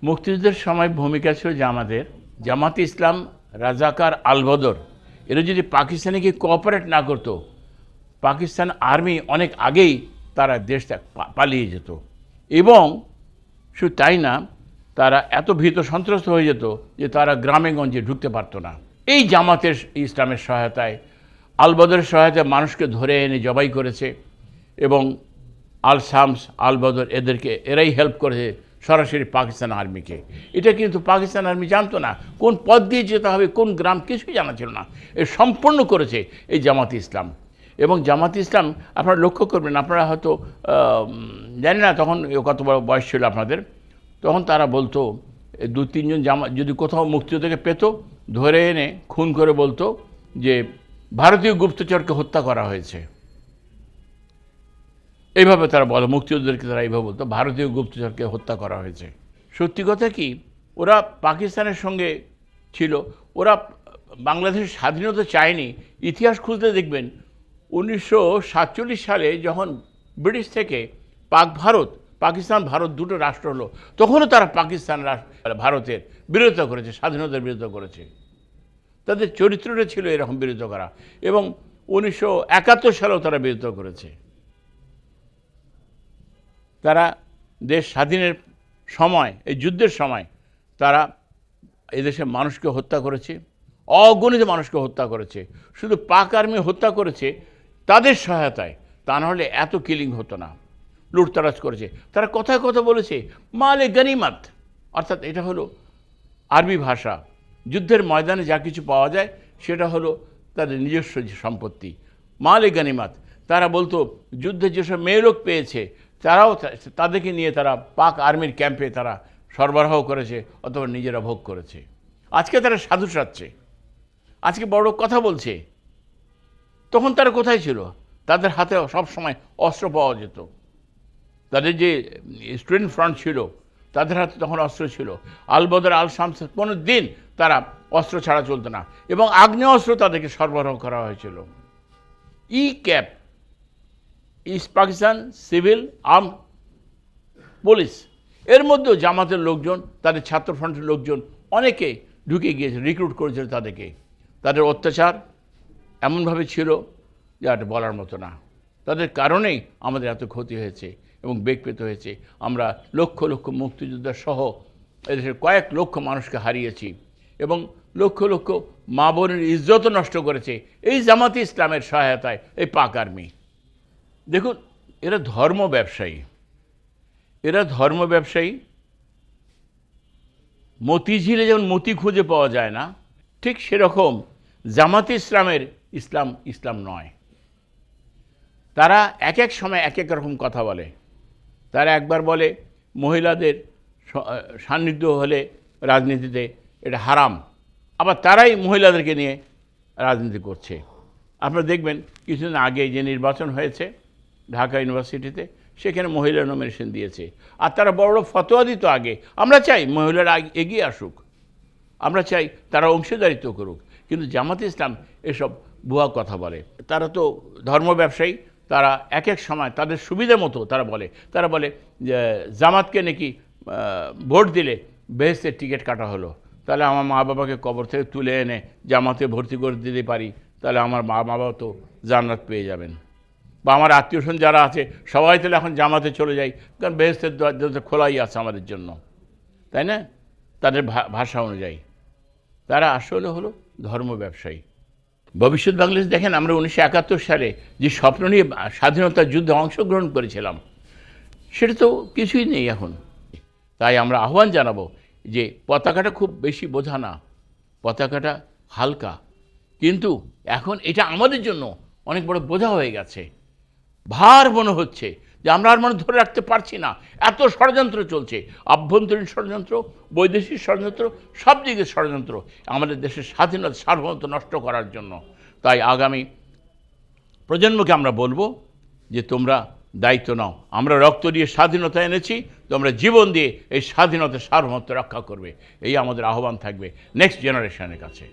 মুক্তিযুদ্ধের সময় ভূমিকা ছিল জামাতের। জামাতে ইসলাম, রাজাকার, আল বদর এরা যদি পাকিস্তানিকে কোঅপারেট না করতো, পাকিস্তান আর্মি অনেক আগেই তারা দেশ পালিয়ে যেত। এবং শুধু তাই না, তারা এত ভীত সন্ত্রস্ত হয়ে যেত যে তারা গ্রামে গঞ্জে ঢুকতে পারতো না। এই জামাতের ইসলামের সহায়তায়, আল বদরের সহায়তায় মানুষকে ধরে এনে জবাই করেছে। এবং আল শামস, আল বদর এরাই হেল্প করেছে সরাসরি পাকিস্তান আর্মিকে। এটা কিন্তু পাকিস্তান আর্মি জানতো না, কোন পথ দিয়ে যেতে হবে, কোন গ্রাম, কিছুই জানা ছিল না। এ সম্পূর্ণ করেছে এই জামাতে ইসলাম। এবং জামাতে ইসলাম আপনারা লক্ষ্য করবেন, আপনারা হয়তো জানি না তখন কত বড় বয়স ছিল আপনাদের, তখন তারা বলতো 2-3 জন যদি কোথাও মুক্তিযোদ্ধাকে পেত, ধরে এনে খুন করে বলতো যে ভারতীয় গুপ্তচরকে হত্যা করা হয়েছে। এইভাবে তারা বলে, মুক্তিযোদ্ধাদেরকে তারা এইভাবে বলতো, ভারতীয় গুপ্তচরকে হত্যা করা হয়েছে। সত্যি কথা কি, ওরা পাকিস্তানের সঙ্গে ছিল, ওরা বাংলাদেশের স্বাধীনতা চায়নি। ইতিহাস খুঁজতে দেখবেন 1947 সালে যখন ব্রিটিশ থেকে পাকিস্তান ভারত দুটো রাষ্ট্র হলো, তখনও তারা ভারতের বিরোধিতা করেছে, স্বাধীনতার বিরোধিতা করেছে। তাদের চরিত্রটা ছিল এরকম বিরোধিতা করা। এবং 1971 সালেও তারা বিরোধিতা করেছে। তারা দেশ স্বাধীনের সময়, এই যুদ্ধের সময় তারা এদেশের মানুষকে হত্যা করেছে, অগণিত মানুষকে হত্যা করেছে। শুধু পাক আর্মি হত্যা করেছে তাদের সহায়তায়, তা নাহলে এত কিলিং হতো না। লুটতরাজ করেছে। তারা কথায় কথা বলেছে মালে গনিমত, অর্থাৎ এটা হলো আরবি ভাষা। যুদ্ধের ময়দানে যা কিছু পাওয়া যায় সেটা হলো তাদের নিজস্ব সম্পত্তি, মালে গনিমত। তারা বলতো যুদ্ধে যেসব মেয়ে লোক পেয়েছে তাদেরকে নিয়ে তারা পাক আর্মির ক্যাম্পে তারা সরবরাহ করেছে অথবা নিজেরা ভোগ করেছে। আজকে তারা সাধু সাজছে, আজকে বড় কথা বলছে। তখন তারা কোথায় ছিল? তাদের হাতে সব সময় অস্ত্র পাওয়া যেত। তাদের যে স্টুডেন্ট ফ্রন্ট ছিল তাদের হাতে তখন অস্ত্র ছিল। আল বদর, আল শামস 15 দিন তারা অস্ত্র ছাড়া চলতো না, এবং আগ্নেয়াস্ত্র তাদেরকে সরবরাহ করা হয়েছিল। Cap, east Pakistan civil arm police, এর মধ্যেও জামাতের লোকজন, তাদের ছাত্র ফ্রন্টের লোকজন অনেকে ঢুকে গিয়েছে, রিক্রুট করেছিল তাদেরকে। তাদের অত্যাচার এমনভাবে ছিল যা বলার মতো না। তাদের কারণেই আমাদের এত ক্ষতি হয়েছে এবং বেগ পেতে হয়েছে। আমরা লক্ষ লক্ষ মুক্তিযোদ্ধা সহ এদেশের কয়েক লক্ষ মানুষকে হারিয়েছি, এবং লক্ষ লক্ষ মা বোনের ইজ্জতও নষ্ট করেছে এই জামাতে ইসলামের সহায়তায় এই পাক আর্মি। দেখুন, এরা ধর্ম ব্যবসায়ী। মতিঝিলে যেমন মতি খুঁজে পাওয়া যায় না, ঠিক সেরকম জামাতে ইসলামের ইসলাম নয়। তারা এক এক সময় এক এক রকম কথা বলে। তারা একবার বলে মহিলাদের সান্নিধ্য হলে রাজনীতিতে এটা হারাম, আবার তারাই মহিলাদেরকে নিয়ে রাজনীতি করছে। আপনারা দেখবেন কিছুদিন আগে যে নির্বাচন হয়েছে ঢাকা ইউনিভার্সিটিতে, সেখানে মহিলা নমিনেশন দিয়েছে। আর তারা বড় বড় ফতোয়া দিত আগে। আমরা চাই মহিলারা এগিয়ে আসুক, আমরা চাই তারা অংশীদারিত্ব করুক, কিন্তু জামাতে ইসলাম এসব ভুয়া কথা বলে। তারা তো ধর্ম ব্যবসায়ী। তারা এক এক সময় তাদের সুবিধা মতো তারা বলে যে জামাতকে নাকি ভোট দিলে বেহেশতের টিকিট কাটা হলো, তাহলে আমার মা বাবাকে কবর থেকে তুলে এনে জামাতে ভর্তি করে দিতে পারি, তাহলে আমার মা বাবা তো জান্নাত পেয়ে যাবেন। বা আমার আত্মীয়স্বজন যারা আছে সবাই তাহলে এখন জামাতে চলে যাই, কারণ বেহেশতের দরজা খোলাই আছে আমাদের জন্য, তাই না? তাদের ভাষা অনুযায়ী তারা আসলে হলো ধর্ম ব্যবসায়ী। ভবিষ্যৎ বাংলাদেশ দেখেন, আমরা 1971 সালে যে স্বপ্ন নিয়ে স্বাধীনতার যুদ্ধে অংশগ্রহণ করেছিলাম সেটা তো কিছুই নেই এখন। তাই আমরা আহ্বান জানাবো যে পতাকাটা খুব বেশি বোঝা না, পতাকাটা হালকা, কিন্তু এখন এটা আমাদের জন্য অনেক বড় বোঝা হয়ে গেছে। ভার মনে হচ্ছে যে আমরা আর মনে ধরে রাখতে পারছি না, এত ষড়যন্ত্র চলছে, আভ্যন্তরীণ ষড়যন্ত্র, বৈদেশিক ষড়যন্ত্র, সব দিকের ষড়যন্ত্র আমাদের দেশের স্বাধীনতা সার্বভৌমত্ব নষ্ট করার জন্য। তাই আগামী প্রজন্মকে আমরা বলবো যে তোমরা দায়িত্ব নাও। আমরা রক্ত দিয়ে স্বাধীনতা এনেছি, তোমরা জীবন দিয়ে এই স্বাধীনতা সার্বভৌমত্ব রক্ষা করবে। এই আমাদের আহ্বান থাকবে নেক্সট জেনারেশনের কাছে।